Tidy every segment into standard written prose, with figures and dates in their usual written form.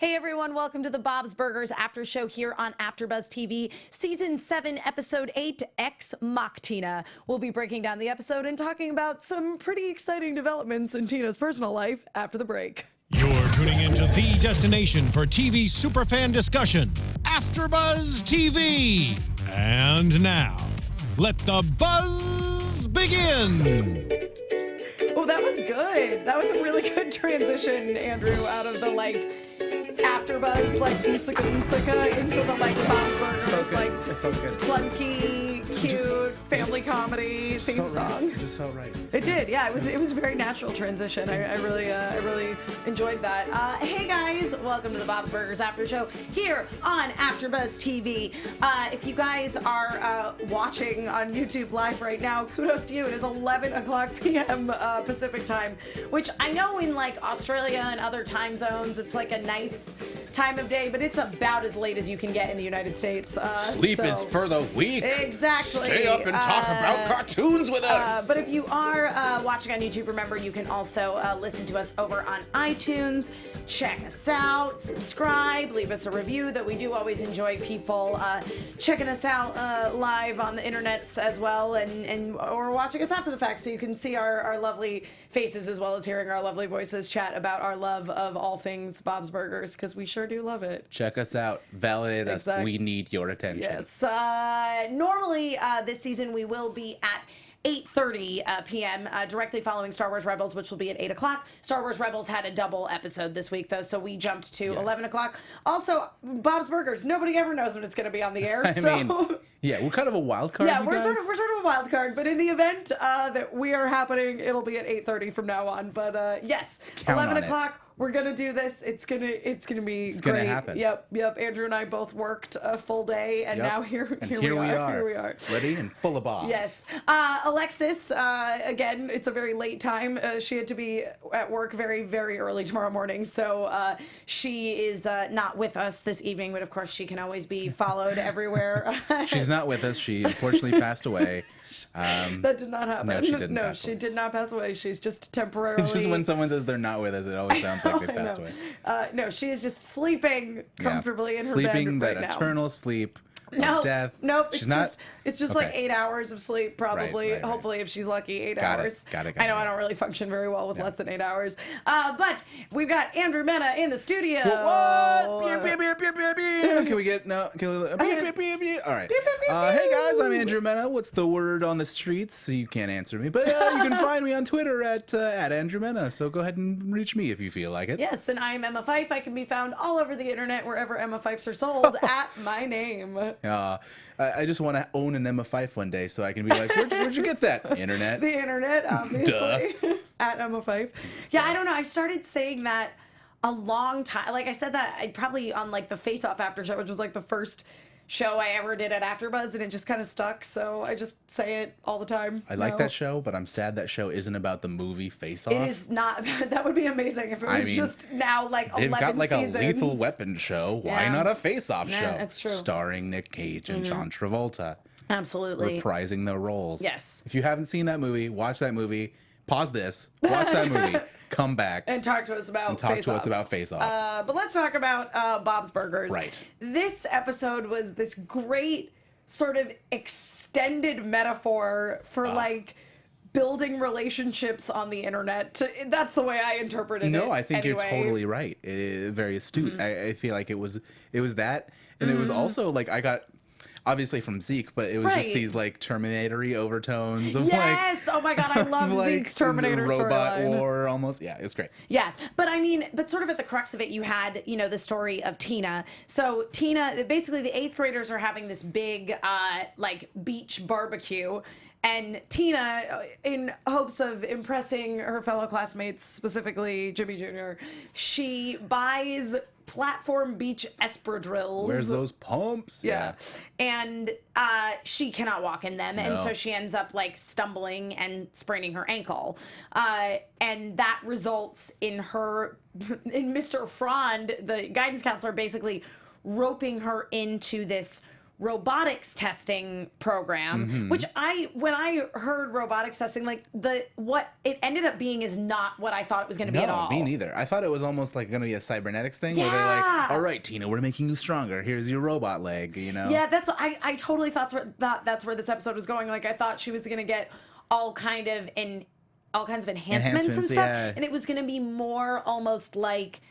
Hey everyone, welcome to the Bob's Burgers After Show here on AfterBuzz TV, Season 7, Episode 8, Ex Mach Tina. We'll be breaking down the episode and talking about some pretty exciting developments in Tina's personal life after the break. You're tuning into the destination for TV superfan discussion, AfterBuzz TV. And now, let the buzz begin. Oh, that was good. That was a really good transition, Andrew, out of the AfterBuzz, insika into the Bob's Burgers, it felt good. clunky, cute, family comedy theme song. It just felt right. It did, yeah. It was a very natural transition. I really enjoyed that. Hey guys, welcome to the Bob's Burgers After Show here on AfterBuzz TV. If you guys are watching on YouTube Live right now, kudos to you. It is 11 o'clock p.m. Pacific time, which I know in Australia and other time zones, it's a nice time of day, but it's about as late as you can get in the United States. Sleep is for the weak. Exactly. Stay up and talk about cartoons with us. But if you are watching on YouTube, remember you can also listen to us over on iTunes. Check us out, subscribe, leave us a review. That we do always enjoy people checking us out live on the internets as well, or watching us after the fact, so you can see our lovely faces as well as hearing our lovely voices chat about our love of all things Bob's Burgers, because we sure do love it. Check us out. Validate us. We need your attention. Yes. Normally this season we will be at 8:30 p.m. Directly following Star Wars Rebels, which will be at 8 o'clock. Star Wars Rebels had a double episode this week, though, so we jumped to 11 o'clock. Also, Bob's Burgers, nobody ever knows when it's going to be on the air. I mean, yeah, we're kind of a wild card. Yeah, we're sort of a wild card, but in the event that we are happening, it'll be at 8:30 from now on. But yes, Count 11 on o'clock. We're gonna do this. It's gonna be it's great. Gonna happen. Yep. Andrew and I both worked a full day, and now here we are. Ready and full of Bobs. Yes. Alexis, again, it's a very late time. She had to be at work very, very early tomorrow morning, so she is not with us this evening, but of course she can always be followed everywhere. She's not with us. She unfortunately passed away. That did not happen. No, she didn't. No, she did not pass away. She's just temporarily. It's just when someone says they're not with us, it always sounds like they passed away. No, she is just sleeping comfortably in her bed sleeping that right now. eternal sleep. No, death. Nope. It's just okay. 8 hours of sleep, probably. Right. Hopefully, if she's lucky, 8 Got hours. Got it. I know I don't really function very well with less than 8 hours. But we've got Andrew Mena in the studio. What? Can we get no? Can we, all right. Hey guys, I'm Andrew Mena. What's the word on the streets? You can't answer me, but you can find me on Twitter at Andrew Mena. So go ahead and reach me if you feel like it. Yes, and I am Emma Fyffe. I can be found all over the internet wherever Emma Fyffes are sold at my name. I just want to own an Emma Fyffe one day, so I can be like, where'd you get that? Internet. The internet, obviously. At Emma Fyffe. Yeah, I don't know. I started saying that a long time. I said that probably on the Face Off After Show, which was the first show I ever did at AfterBuzz, and it just kind of stuck. So I just say it all the time. I like that show, but I'm sad that show isn't about the movie Face Off. It is not. That would be amazing if it was just now 11 they've got seasons. A Lethal Weapon show. Why not a Face Off show? That's true. Starring Nick Cage and John Travolta. Absolutely. Reprising their roles. Yes. If you haven't seen that movie, watch that movie. Pause this. Watch that movie. Come back. And talk to us about Face Off. But let's talk about Bob's Burgers. Right. This episode was this great sort of extended metaphor for building relationships on the internet. That's the way I interpreted it. No, I think anyway. you're totally right. Very astute. I feel like it was that, and it was also I got. Obviously from Zeke, but it was just these Terminator-y overtones of oh my god, I love Zeke's Terminator robot storyline. war almost. Yeah, it was great. Yeah, but sort of at the crux of it, you had the story of Tina. So Tina, basically the 8th graders are having this big beach barbecue. And Tina, in hopes of impressing her fellow classmates, specifically Jimmy Jr., she buys platform beach espadrilles. Where's those pumps? Yeah. And she cannot walk in them. No. And so she ends up stumbling and spraining her ankle. And that results in Mr. Frond, the guidance counselor, basically roping her into this robotics testing program, which when I heard robotics testing, like what it ended up being is not what I thought it was going to be at all. Me neither. I thought it was almost like going to be a cybernetics thing where they're like, all right, Tina, we're making you stronger. Here's your robot leg, you know? Yeah, I totally thought that's where this episode was going. Like I thought she was going to get all kinds of enhancements and stuff, and it was going to be more almost like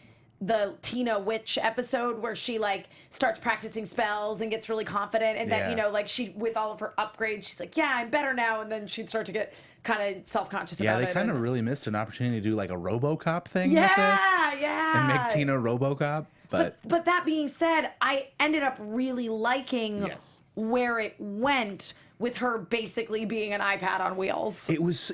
the Tina Witch episode where she like starts practicing spells and gets really confident, and then like she, with all of her upgrades, she's like, yeah, I'm better now, and then she'd start to get kind of self-conscious about it. Yeah, they kind of really missed an opportunity to do like a RoboCop thing with this. Yeah. And make Tina RoboCop. But that being said, I ended up really liking where it went with her basically being an iPad on wheels. It was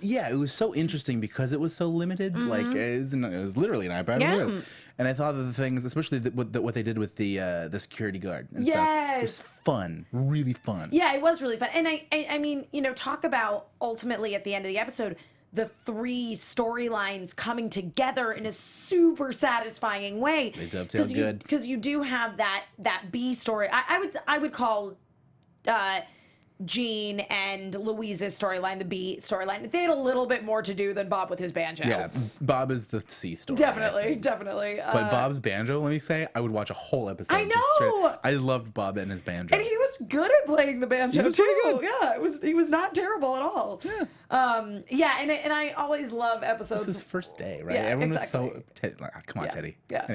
so interesting because it was so limited. Like it was literally an iPad on wheels. And I thought of the things, especially what they did with the security guard and stuff. It was fun, really fun. Yeah, it was really fun. And I mean, talk about ultimately at the end of the episode, the three storylines coming together in a super satisfying way. They dovetailed good. Because you do have that B story. I would call Jean and Louise's storyline the B storyline. They had a little bit more to do than Bob with his banjo. Yeah, Bob is the C story. Definitely. But Bob's banjo, let me say, I would watch a whole episode. I know. I loved Bob and his banjo. And he was good at playing the banjo too. Pretty good. Yeah, he was not terrible at all. Yeah. And I always love episodes. It was his first day, right? Yeah, Everyone was so come on, Teddy. Yeah.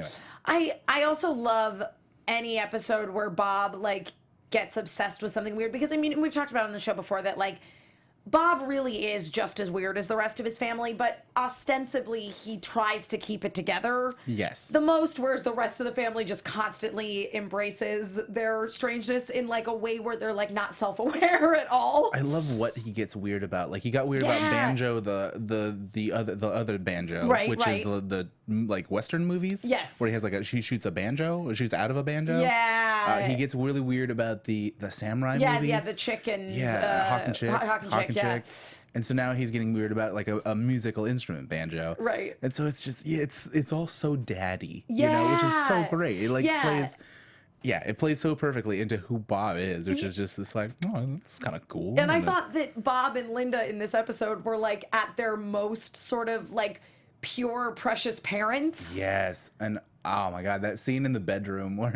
Anyway. I also love any episode where Bob like gets obsessed with something weird, because I mean, we've talked about on the show before that like Bob really is just as weird as the rest of his family, but ostensibly he tries to keep it together the most, whereas the rest of the family just constantly embraces their strangeness in like a way where they're like not self-aware at all. I love what he gets weird about. Like he got weird about Banjo, the other Banjo, which is the like Western movies. Yes. Where he has like she shoots a banjo, or shoots out of a banjo. Yeah. He gets really weird about the samurai movies. Yeah, the chick and Hawk and Chick. Hawk and Chick. And so now he's getting weird about like a musical instrument banjo. Right. And so it's just it's all so daddy, you know, which is so great. It like plays it plays so perfectly into who Bob is, which is just this like, oh, that's kind of cool. And I thought that Bob and Linda in this episode were like at their most sort of like pure, precious parents. Yes. And oh my God, that scene in the bedroom where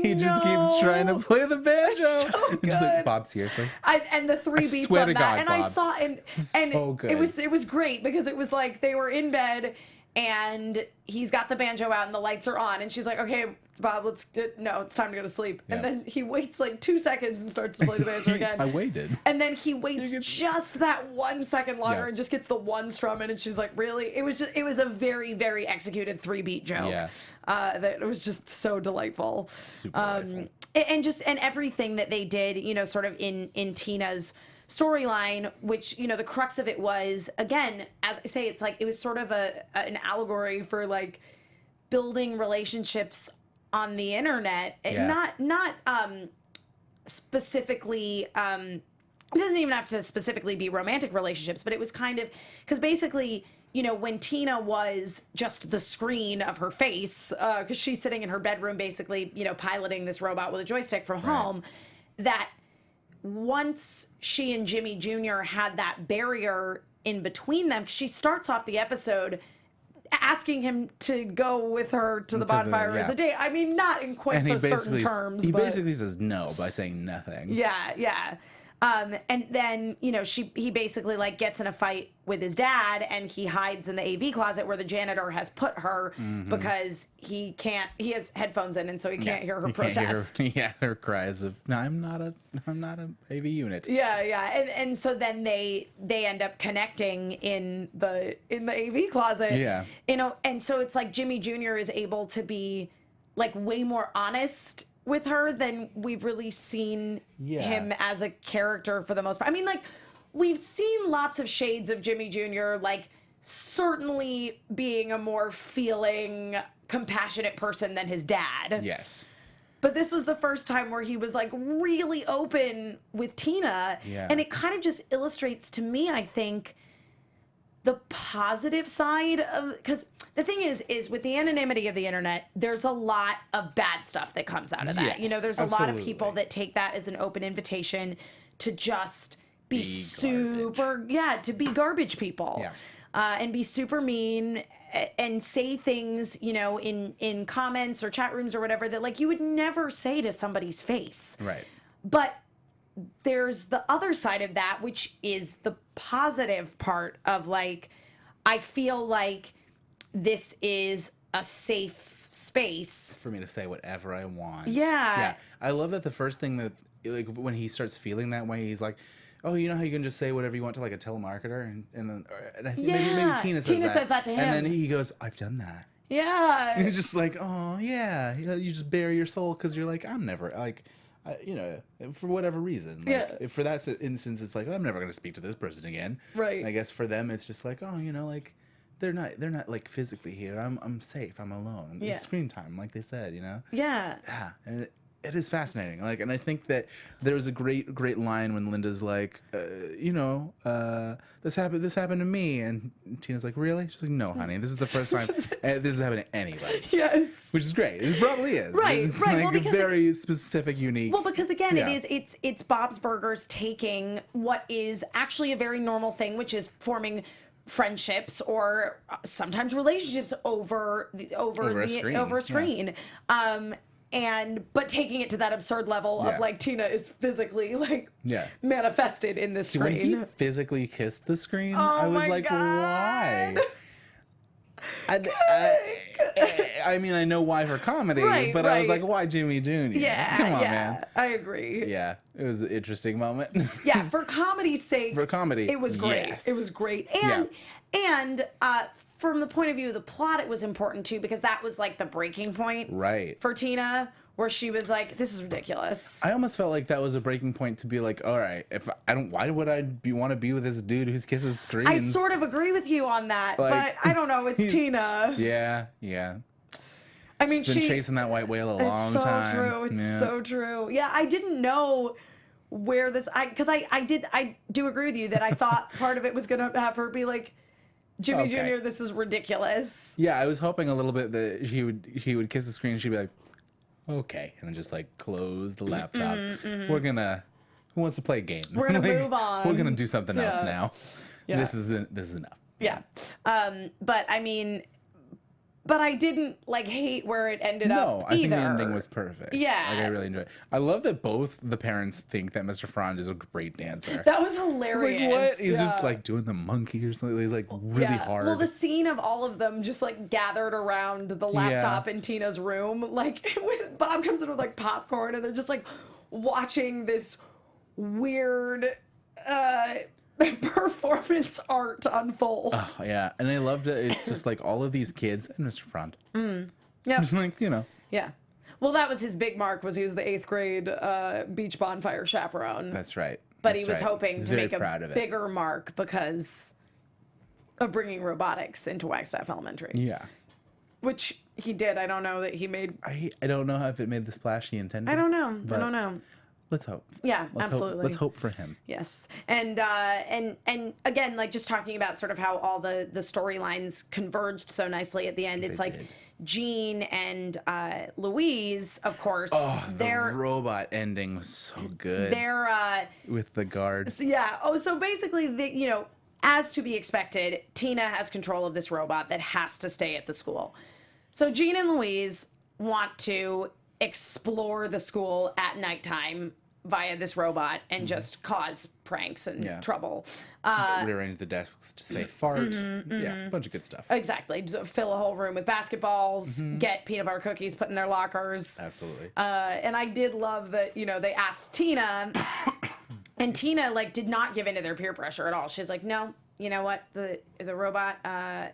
he just keeps trying to play the banjo. It's so good. Just like, Bob, seriously. And the three beats swear on to that. God, and Bob. I saw and so good. it was great because it was like they were in bed and he's got the banjo out and the lights are on and she's like, okay, Bob, it's time to go to sleep. Yeah. And then he waits like 2 seconds and starts to play the banjo again. I waited. And then he waits just that 1 second longer and just gets the one strum in, and she's like, really? It was a very, very executed 3-beat joke. Yeah. That it was just so delightful. Super delightful. And everything that they did, sort of in Tina's storyline, which the crux of it was, again, as I say, it's like it was sort of an allegory for like building relationships on the internet, not specifically. It doesn't even have to specifically be romantic relationships, but it was kind of because basically, when Tina was just the screen of her face, because she's sitting in her bedroom, basically, piloting this robot with a joystick from home, that once she and Jimmy Jr. had that barrier in between them, she starts off the episode asking him to go with her to the bonfire as a date. I mean, not in quite so certain terms. He basically says no by saying nothing. Yeah. And then, he basically like gets in a fight with his dad and he hides in the AV closet where the janitor has put her because he has headphones in and so he can't hear her protest. Her cries of, no, I'm not a AV unit. Yeah. And so then they end up connecting in the AV closet. Yeah. And so it's like Jimmy Jr. is able to be like way more honest with her than we've really seen him as a character for the most part. I mean, like, we've seen lots of shades of Jimmy Jr., like, certainly being a more feeling, compassionate person than his dad. Yes. But this was the first time where he was, like, really open with Tina. Yeah. And it kind of just illustrates to me, I think, the positive side of, because the thing is with the anonymity of the internet, there's a lot of bad stuff that comes out of that. Yes, There's a lot of absolutely. people that take that as an open invitation to just be Garbage. to be garbage people. Yeah. And be super mean and say things, in comments or chat rooms or whatever that like you would never say to somebody's face. Right. But there's the other side of that, which is the positive part of like, I feel like this is a safe space For me to say whatever I want. Yeah. Yeah. I love that the first thing that, like, when he starts feeling that way, he's like, oh, you know how you can just say whatever you want to like a telemarketer? And then and I think maybe Tina says that. To him. And then he goes, I've done that. Yeah. And it's just like, oh, yeah. You just bare your soul because you're like, I'm never, like, for whatever reason. Like, if for that instance, it's like, I'm never going to speak to this person again. Right. And I guess for them, it's just like, oh, like, they're not like physically here. I'm safe. I'm alone. Yeah. It's screen time, like they said, Yeah. Yeah. And it is fascinating. Like, and I think that there was a great line when Linda's like, this happened to me, and Tina's like, really? She's like, no, honey, this is the first time this has happened to anybody. Yes. Which is great. It probably is. Right, It's right. Like Well, a because very specific, unique. Well, because again, Yeah. it's Bob's Burgers taking what is actually a very normal thing, which is forming friendships or sometimes relationships over a screen. But taking it to that absurd level of Yeah. like Tina is physically like Yeah. manifested in this When he screen. physically kissed the screen, Oh I was my like, God. why? I mean, I know why for comedy, Right, but I was right. like, why Jimmy Jr.? Yeah, Come on, yeah, man. I agree. Yeah, it was an interesting moment. Yeah, for comedy's sake, For comedy, it was great. yes. It was great, Yeah. and from the point of view of the plot, it was important too because that was like the breaking point, Right. for Tina, where she was like, "This is ridiculous." I almost felt like that was a breaking point to be like, all right, why would I want to be with this dude who kisses screens? I sort of agree with you on that, Like, but I don't know. It's Tina. Yeah. I mean, She's been chasing that white whale a long it's so time. true. It's Yeah. so true. Yeah, I didn't know where this. I do agree with you that I thought part of it was gonna have her be like, Jimmy Okay. Jr., this is ridiculous. Yeah, I was hoping a little bit that he would kiss the screen and she'd be like, okay, and then just like close the laptop. Who wants to play a game? We're gonna Like, move on. We're gonna do something else Yeah. now. Yeah. This is enough. Yeah. But I mean, but I didn't like hate where it ended up No, I think the either. ending was perfect. Yeah. Like, I really enjoyed it. I love that both the parents think that Mr. Frond is a great dancer. That was It's hilarious. like, what? He's just Yeah. like doing the monkey or something. He's like really hard. Well, the scene of all of them just like gathered around the laptop in Tina's room, like Bob comes in with like popcorn, and they're just like watching this weird performance art unfold. Oh, yeah. And I loved it. It's just like all of these kids and Mr. Frond. Yeah, Just like, yeah. Well, that was his big mark. Was he was the 8th grade beach bonfire chaperone. That's right. But That's he was right. hoping He's to very make proud a of it. bigger mark because of bringing robotics into Wagstaff Elementary, Yeah. which he did. I don't know that he made. I don't know if it made the splash he intended. I don't know. but I don't know. Let's hope. Yeah, Let's absolutely. Hope, let's hope for him. Yes, and again, like just talking about sort of how all the storylines converged so nicely at the end. It's like did. Jean and Louise, of course. Oh, the they're robot ending was so good. they're with the guards. yeah. Oh, so basically, as to be expected, Tina has control of this robot that has to stay at the school. So Jean and Louise want to explore the school at nighttime via this robot and just cause pranks and trouble. Rearrange the desks to say fart. Yeah, a bunch of good stuff. Exactly. Just fill a whole room with basketballs, get peanut butter cookies put in their lockers. Absolutely. And I did love that, they asked Tina, and Tina, like, did not give in to their peer pressure at all. She's like, no, you know what? The robot,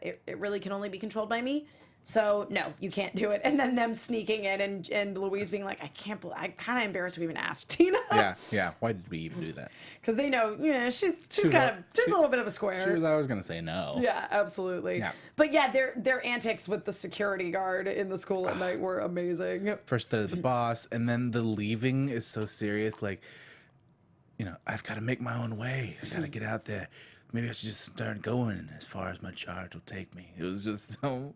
it really can only be controlled by me. So, no, you can't do it. And then them sneaking in and Louise being like, I'm kind of embarrassed we even asked Tina. Yeah. Why did we even do that? Because they know, she's was kind of just a little bit of a square. She was always going to say no. Yeah, absolutely. Yeah. But yeah, their antics with the security guard in the school at night were amazing. First the boss, and then the leaving is so serious. Like, I've got to make my own way. I got to get out there. maybe I should just start going as far as my charge will take me. It was just so,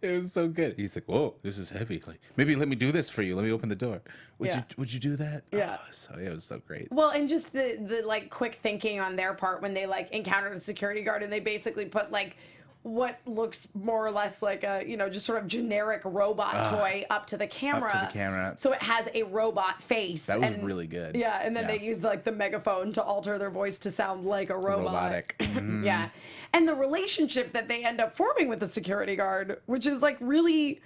it was so good. He's like, whoa, this is heavy. Like, maybe let me do this for you. Let me open the door. Would you do that? Yeah. Oh, so it was so great. Well, and just the like quick thinking on their part when they like encountered a security guard and they basically put like what looks more or less like a, just sort of generic robot toy up to the camera. Up to the camera. So it has a robot face. That was really good. Yeah, and then they used like the megaphone to alter their voice to sound like a robot. Robotic. Mm-hmm. Yeah. And the relationship that they end up forming with the security guard, which is like really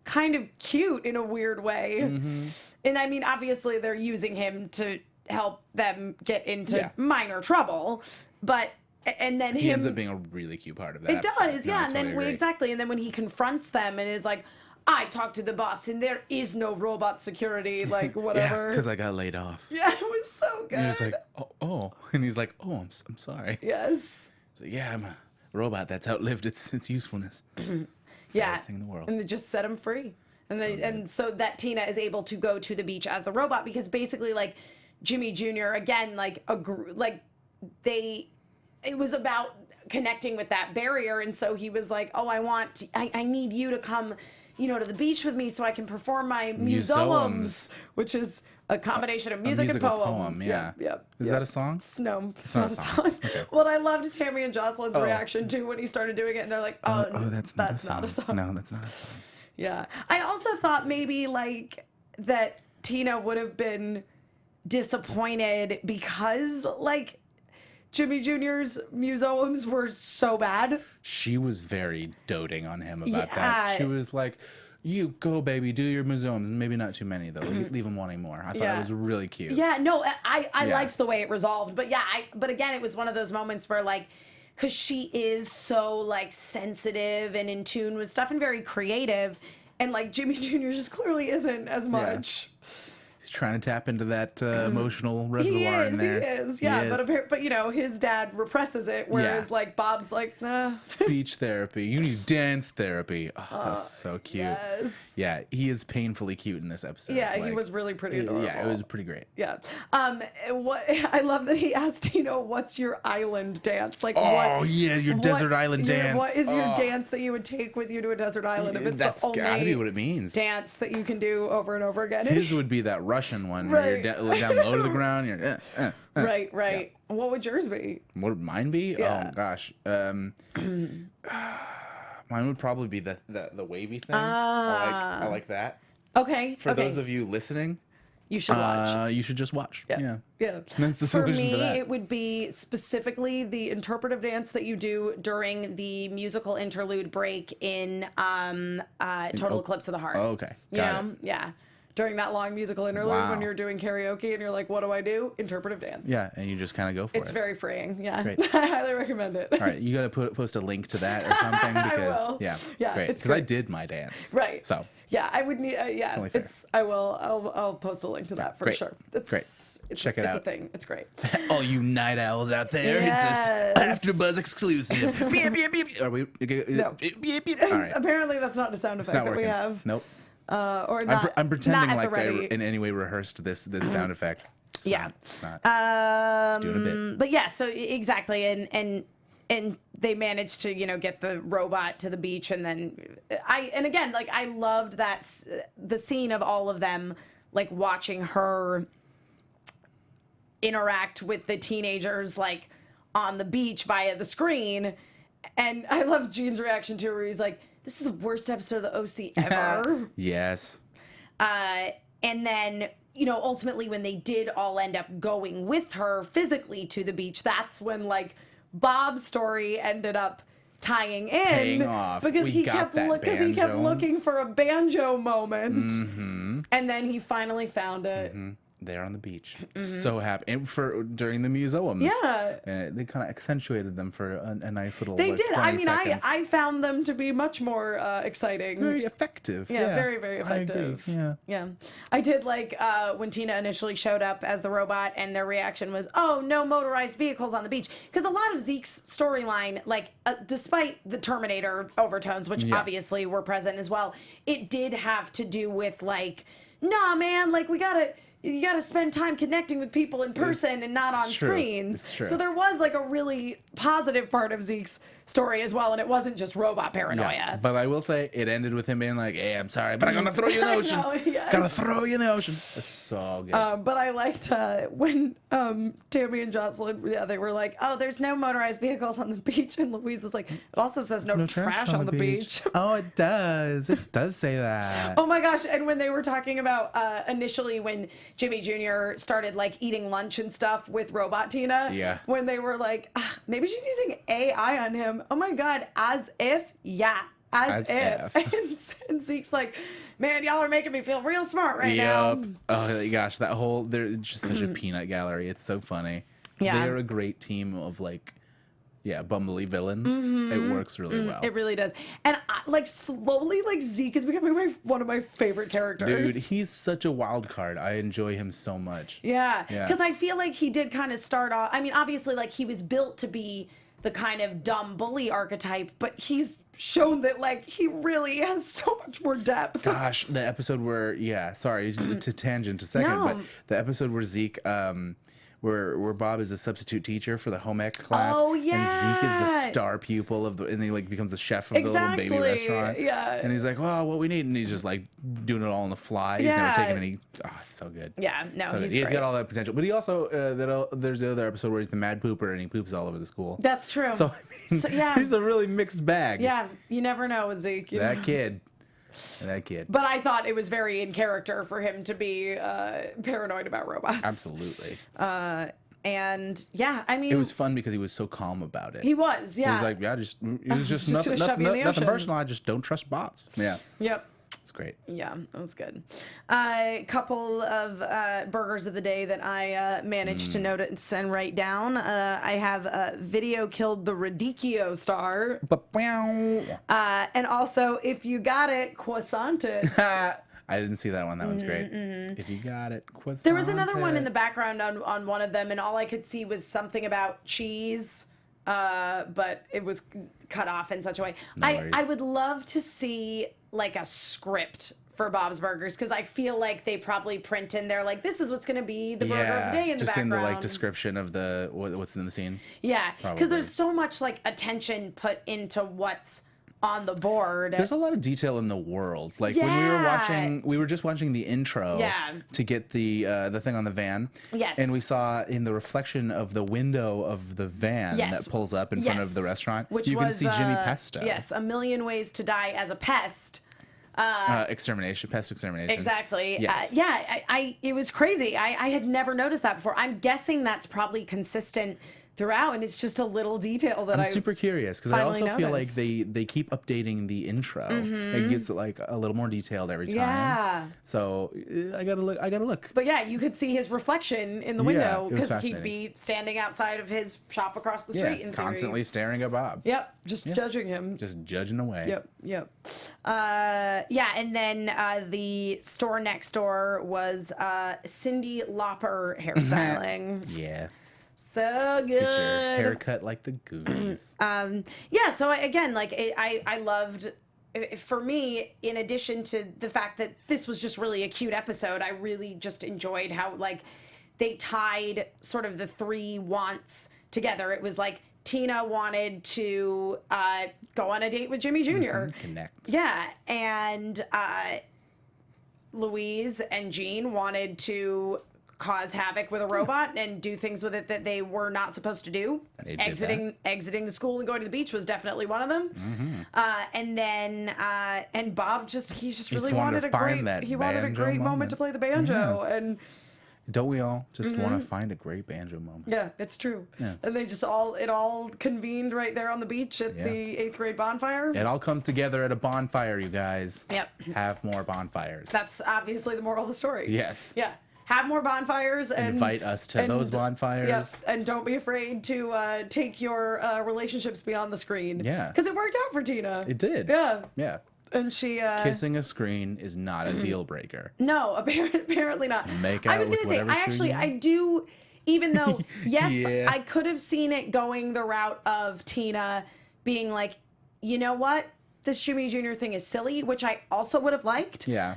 kind of cute in a weird way. Mm-hmm. And I mean, obviously they're using him to help them get into minor trouble, but and then he ends up being a really cute part of that. It does, yeah. And then exactly, and then when he confronts them and is like, "I talked to the boss, and there is no robot security, like whatever." Yeah, because I got laid off. Yeah, it was so good. And he's like, "Oh," and he's like, "Oh, I'm sorry." Yes. So yeah, I'm a robot that's outlived its usefulness. Saddest thing in the world. And they just set him free, and so that Tina is able to go to the beach as the robot because basically, like Jimmy Jr. again, it was about connecting with that barrier. And so he was like, oh, I need you to come, to the beach with me so I can perform my musoms, which is a combination of music and poems. Yeah. Is that a song? No, it's not a song. Okay. Well, I loved Tammy and Jocelyn's reaction too when he started doing it. And they're like, oh, that's not a song. No, that's not a song. Yeah. I also thought maybe like that Tina would have been disappointed because like Jimmy Jr.'s musoms were so bad. She was very doting on him about that. She was like, you go, baby, do your musoms. Maybe not too many, though. Leave him wanting more. I thought it was really cute. Yeah, no, I liked the way it resolved. But yeah, but again, it was one of those moments where like, because she is so like sensitive and in tune with stuff and very creative. And like Jimmy Jr. just clearly isn't as much. He's trying to tap into that emotional reservoir in there. He is, yeah. But his dad represses it, whereas like Bob's like, nah. Speech therapy. You need dance therapy. Oh, that's so cute. Yes. Yeah, he is painfully cute in this episode. Yeah, he was really pretty adorable. Yeah, it was pretty great. Yeah. What I love that he asked Tino, "What's your island dance?" Like, your desert island dance. What is your dance that you would take with you to a desert island? If it's that's the only gotta be what it means. Dance that you can do over and over again. His would be that Russian one where you're down low to the ground. You're right. Yeah. What would yours be? What would mine be? Yeah. Oh gosh, mine would probably be the wavy thing. I like that. Okay. For those of you listening, you should watch. You should just watch. Yeah. That's the solution for me, to that. it would be specifically the interpretive dance that you do during the musical interlude break in Total Eclipse of the Heart. Oh, okay. Got it. Yeah. During that long musical interlude when you're doing karaoke and you're like, what do I do? Interpretive dance. Yeah, and you just kind of go for it. It's very freeing. Yeah. Great. I highly recommend it. All right, you got to post a link to that or something because I will. Yeah, great. Because I did my dance. Right. So. Yeah, I would need. It's only fair. I will. I'll post a link to that for sure. Great. Check it out. It's a thing. It's great. All you night owls out there, Yes. it's a AfterBuzz exclusive. Beep, beep, beep. Are we? No. Beep, beep. All right. Apparently, that's not a sound effect that we have. Nope. Or not. I'm pretending not like I ready. in any way rehearsed this sound effect. It's Yeah. not. It's not. Just doing a bit. But yeah, so exactly, and they managed to get the robot to the beach, and then I loved that the scene of all of them like watching her interact with the teenagers like on the beach via the screen, and I loved Gene's reaction to it, where he's like, "This is the worst episode of the OC ever." Yes. And then, ultimately when they did all end up going with her physically to the beach, that's when like Bob's story ended up tying in, Paying off. because he kept looking for a banjo moment, and then he finally found it. There on the beach, so happy, and during the musoms, and they kind of accentuated them for a nice little. They like, did. 20 I mean, seconds. I found them to be much more exciting. Very effective. Yeah, very, very effective. I agree. Yeah. I did like when Tina initially showed up as the robot, and their reaction was, "Oh, no motorized vehicles on the beach," because a lot of Zeke's storyline, like despite the Terminator overtones, which obviously were present as well, it did have to do with like, nah, man, like you gotta spend time connecting with people in person and not on screens. It's true. So there was like a really positive part of Zeke's story as well, and it wasn't just robot paranoia. Yeah, but I will say it ended with him being like, "Hey, I'm sorry, but I'm gonna throw you in the ocean. Gonna throw you in the ocean." It's so good. But I liked when Tammy and Jocelyn, they were like, "Oh, there's no motorized vehicles on the beach," and Louise was like, "It also says no trash on the beach." Oh, it does. It does say that. Oh my gosh! And when they were talking about initially when Jimmy Jr. started like eating lunch and stuff with Robot Tina, Yeah. when they were like, maybe she's using AI on him. Oh my god! As if, yeah. As if. And Zeke's like, man, y'all are making me feel real smart right now. Oh gosh, they're just such a peanut gallery. It's so funny. Yeah. They're a great team of bumbly villains. It works really well. It really does. And slowly, Zeke is becoming one of my favorite characters. Dude, he's such a wild card. I enjoy him so much. Yeah. Because I feel like he did kind of start off. I mean, obviously, he was built to be the kind of dumb bully archetype, but he's shown that he really has so much more depth. Gosh, the episode where sorry to tangent a second, but the episode where Zeke where Bob is a substitute teacher for the home ec class. Oh yeah. And Zeke is the star pupil and he becomes the chef of the little baby restaurant. Yeah. And he's like, "Well, what we need," and he's just doing it all on the fly. He's never taken any. Oh, it's so good. Yeah, no, so he's great. great. Got all that potential, but he also there's the other episode where he's the mad pooper and he poops all over the school. That's true. So he's a really mixed bag. Yeah, you never know with Zeke. That kid. But I thought it was very in character for him to be paranoid about robots. Absolutely. And yeah, I mean, it was fun because he was so calm about it. He was, yeah. He was like, it was just nothing personal. I just don't trust bots. Yeah. Yep. It's great. Yeah, that was good. A couple of burgers of the day that I managed to notice and write down. I have Video Killed the Radicchio Star. And also, If You Got It, Croissant It. I didn't see that one. That one's great. If you got it, croissant. There was another one in the background on one of them, and all I could see was something about cheese, but it was cut off in such a way. I would love to see a script for Bob's Burgers, because I feel like they probably print in there this is what's going to be the burger of the day in the background. Just in the description of what's in the scene. Yeah, because there's so much attention put into what's on the board. There's a lot of detail in the world. When we were just watching the intro to get the thing on the van. Yes. And we saw in the reflection of the window of the van that pulls up in front of the restaurant, you can see Jimmy Pesto. Yes, A Million Ways to Die as a Pest. Pest extermination. Exactly. Yes. It was crazy. I had never noticed that before. I'm guessing that's probably consistent throughout, and it's just a little detail that I'm super curious, because I also feel like they keep updating the intro. It gets a little more detailed every time. Yeah. So I gotta look. But yeah, you could see his reflection in the window, because he'd fascinating. be standing outside of his shop across the street. In constantly staring at Bob. Yep, just judging him. Just judging away. Yep. And then the store next door was Cyndi Lauper hairstyling. Yeah. So good. Get your haircut like the Goonies. So again, I loved, for me, in addition to the fact that this was just really a cute episode, I really just enjoyed how they tied sort of the three wants together. It was Tina wanted to go on a date with Jimmy Jr. Connect. Yeah, and Louise and Jean wanted to cause havoc with a robot and do things with it that they were not supposed to do. Exiting the school and going to the beach was definitely one of them. And then and Bob he really wanted a great moment to play the banjo. And don't we all just want to find a great banjo moment? Yeah, it's true. Yeah. And they just it all convened right there on the beach at the 8th grade bonfire. It all comes together at a bonfire, you guys. Yep. Have more bonfires. That's obviously the moral of the story. Yes. Yeah. Have more bonfires and invite us to those bonfires. Yep, and don't be afraid to take your relationships beyond the screen. Yeah. Because it worked out for Tina. It did. Yeah. Yeah. And she kissing a screen is not a deal breaker. No, apparently not. Make out I was with gonna say, I do, even though yes, I could have seen it going the route of Tina being like, you know what, this Jimmy Jr. thing is silly, which I also would have liked. Yeah.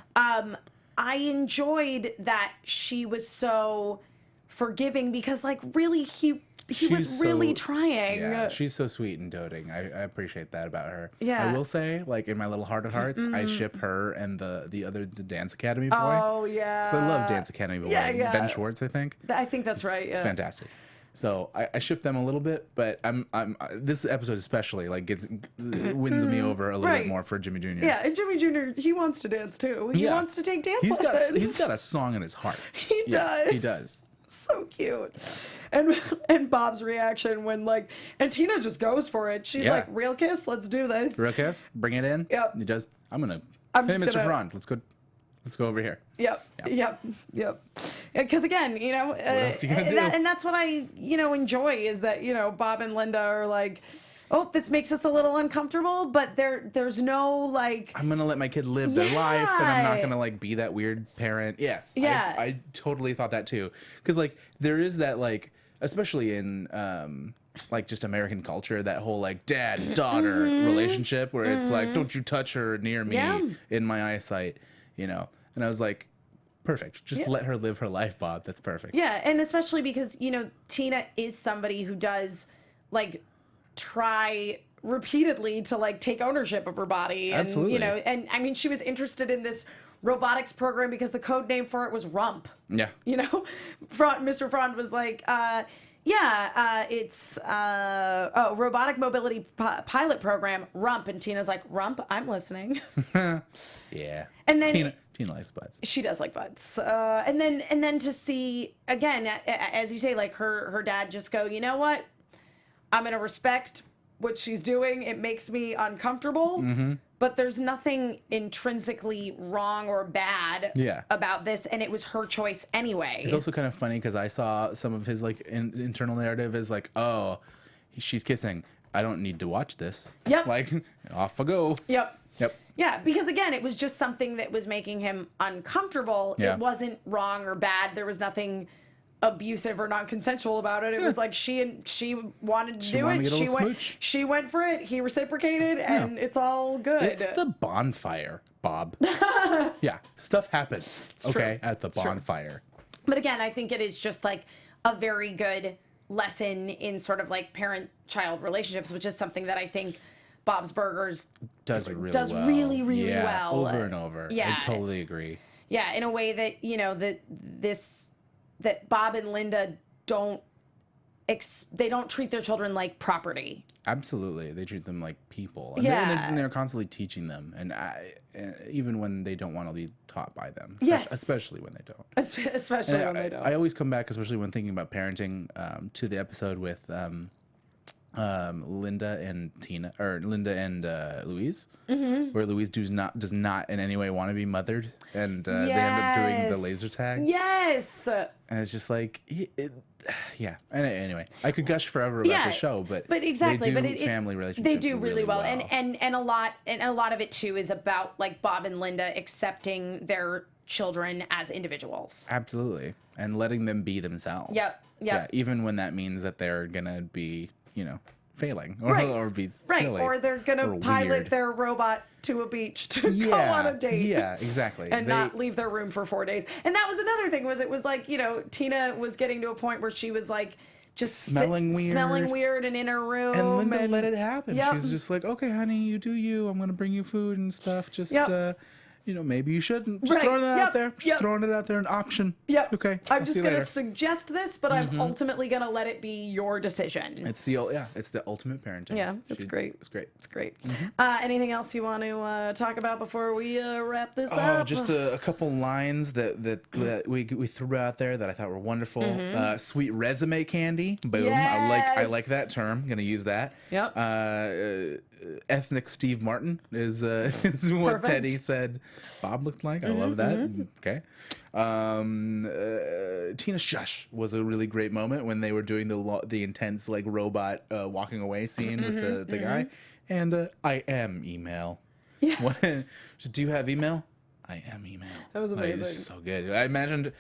I enjoyed that she was so forgiving because like really he was really trying. Yeah, she's so sweet and doting. I appreciate that about her. Yeah. I will say, like in my little heart of hearts, I ship her and the Dance Academy boy. Oh yeah. 'Cause I love Dance Academy boy. Yeah. Ben Schwartz, I think. I think that's right. It's Yeah. fantastic. So I ship them a little bit, but I'm this episode especially like wins me over a little bit more for Jimmy Jr. Yeah, and Jimmy Jr. he wants to dance too. He wants to take dance lessons. He's got a song in his heart. He does. He does. So cute. And Bob's reaction when like and Tina just goes for it. She's like, real kiss, let's do this. Real kiss, bring it in. Yep. He does. Hey, just Mr. gonna- Frond, let's go over here. Yep. Because again, you know, what else you gonna do? And that's what I, you know, enjoy is that, you know, Bob and Linda are like, oh, this makes us a little uncomfortable, but there's no like. I'm gonna let my kid live their life, and I'm not gonna like be that weird parent. Yes, Yeah. I totally thought that too, because like there is that like, especially in like just American culture, that whole like dad daughter relationship where it's like, don't you touch her near me in my eyesight, you know. And I was like, perfect. Just let her live her life, Bob. That's perfect. Yeah, and especially because, you know, Tina is somebody who does like try repeatedly to like take ownership of her body. And, Absolutely. you know, and I mean, she was interested in this robotics program because the code name for it was Rump. Yeah. You know, Mr. Frond was like, it's robotic mobility pilot program, Rump. And Tina's like, Rump, I'm listening. Yeah. And then Tina likes butts. she does like butts. And then to see again, as you say, like her dad just go, you know what? I'm gonna respect what she's doing. It makes me uncomfortable. But there's nothing intrinsically wrong or bad about this, and it was her choice anyway. It's also kind of funny because I saw some of his like internal narrative is like, oh, she's kissing. I don't need to watch this. Yep. Like, off I go. Yep. Yep. Yeah, because again, it was just something that was making him uncomfortable. Yeah. It wasn't wrong or bad. There was nothing abusive or non-consensual about it. It was like she wanted to do wanted it. to get a little smooch. She went for it. He reciprocated, and it's all good. It's the bonfire, Bob. Yeah, stuff happens. At the bonfire. But again, I think it is just like a very good lesson in sort of like parent-child relationships, which is something that I think Bob's Burgers does really well. Over and over. Yeah. I totally agree. Yeah, in a way that, you know, that Bob and Linda don't treat their children like property. Absolutely. They treat them like people. And they're constantly teaching them. And even when they don't want to be taught by them. Especially when they don't. Especially when they don't. I always come back, especially when thinking about parenting, to the episode with Linda and Louise, where Louise does not in any way want to be mothered, and they end up doing the laser tag. Yes. And it's just like, yeah. Anyway, I could gush forever about the show, but exactly, they do family relationships. They do really well, and a lot of it too is about like Bob and Linda accepting their children as individuals. Absolutely, and letting them be themselves. Yep. Yeah, even when that means that they're gonna be, you know, failing or be silly, or they're gonna pilot weird. their robot to a beach to go on a date. Yeah, exactly. And not leave their room for 4 days. And that was another thing, it was like, you know, Tina was getting to a point where she was like just smelling weird and in her room. And Linda let it happen. Yep. She's just like, okay, honey, you do you. I'm gonna bring you food and stuff. Just you know, maybe you shouldn't. Just throwing it out there. Just throwing it out there, an option. Yep. Okay. I'm just going to suggest this, but I'm ultimately going to let it be your decision. It's the ultimate parenting. Yeah, it's great. It's great. It's great. Anything else you want to talk about before we wrap this up? Oh, just a couple lines that we threw out there that I thought were wonderful. Sweet resume candy. Boom. Yes. I like that term. Gonna use that. Yep. Ethnic Steve Martin is what Perfect. Teddy said Bob looked like. I love that. Okay. Tina Shush was a really great moment when they were doing the intense like robot walking away scene with the guy. And I am email. Yes. Do you have email? I am email. That was amazing. It was so good. I imagined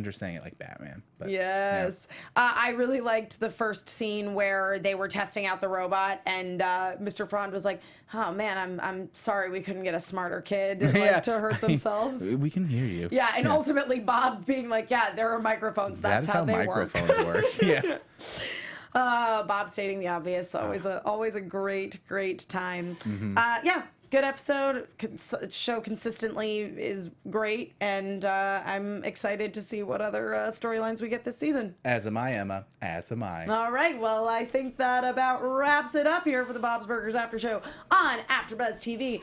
her saying it like Batman. But, yes. Yeah. I really liked the first scene where they were testing out the robot, and Mr. Frond was like, "Oh man, I'm sorry we couldn't get a smarter kid to hurt themselves." We can hear you. Yeah, and ultimately Bob being like, "Yeah, there are microphones. That's how they microphones work." Yeah. Bob stating the obvious. Always a great time. Yeah. Good episode. Show consistently is great, and I'm excited to see what other storylines we get this season. As am I, Emma. As am I. All right. Well, I think that about wraps it up here for the Bob's Burgers After Show on AfterBuzz TV.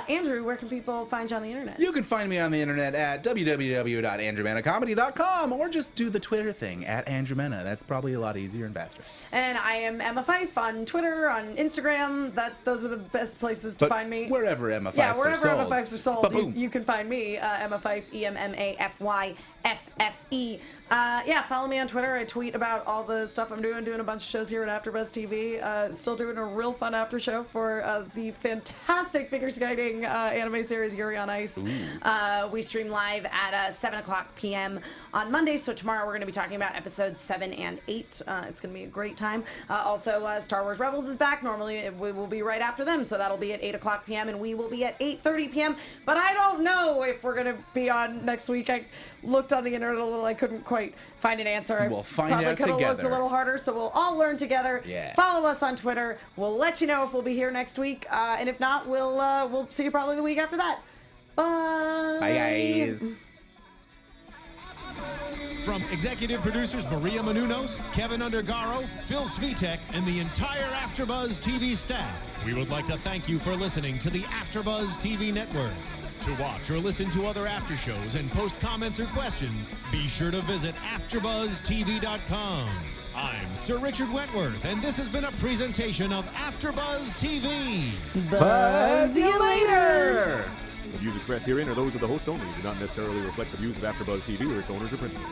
Andrew, where can people find you on the internet? You can find me on the internet at www.andrewmenacomedy.com, or just do the Twitter thing at Andrew Mena. That's probably a lot easier and faster. And I am Emma Fyffe on Twitter, on Instagram. Those are the best places to find me. Wherever Emma Fyffes are sold. Emma Fyffes are sold, you can find me, Emma Fyffe, EMMAFYFFE. Follow me on Twitter. I tweet about all the stuff I'm doing a bunch of shows here at AfterBuzz TV. Still doing a real fun after show for the fantastic figure skating anime series Yuri on Ice. We stream live at 7 o'clock p.m. on Monday, so tomorrow we're going to be talking about episodes 7 and 8. It's going to be a great time. Also, Star Wars Rebels is back. Normally we will be right after them, so that'll be at 8 o'clock p.m. and we will be at 8:30 p.m. But I don't know if we're going to be on next week. I looked on the internet a little. I couldn't quite find an answer. We'll find Probably out could have together. looked a little harder, so we'll all learn together. Yeah. Follow us on Twitter. We'll let you know if we'll be here next week, and if not, we'll see you probably the week after that. Bye. Bye, guys. From executive producers Maria Menounos, Kevin Undergaro, Phil Svitek, and the entire AfterBuzz TV staff, we would like to thank you for listening to the AfterBuzz TV network. To watch or listen to other after shows and post comments or questions, be sure to visit AfterBuzzTV.com. I'm Sir Richard Wentworth, and this has been a presentation of AfterBuzz TV. Buzz you later. The views expressed herein are those of the hosts only and do not necessarily reflect the views of AfterBuzz TV or its owners or principals.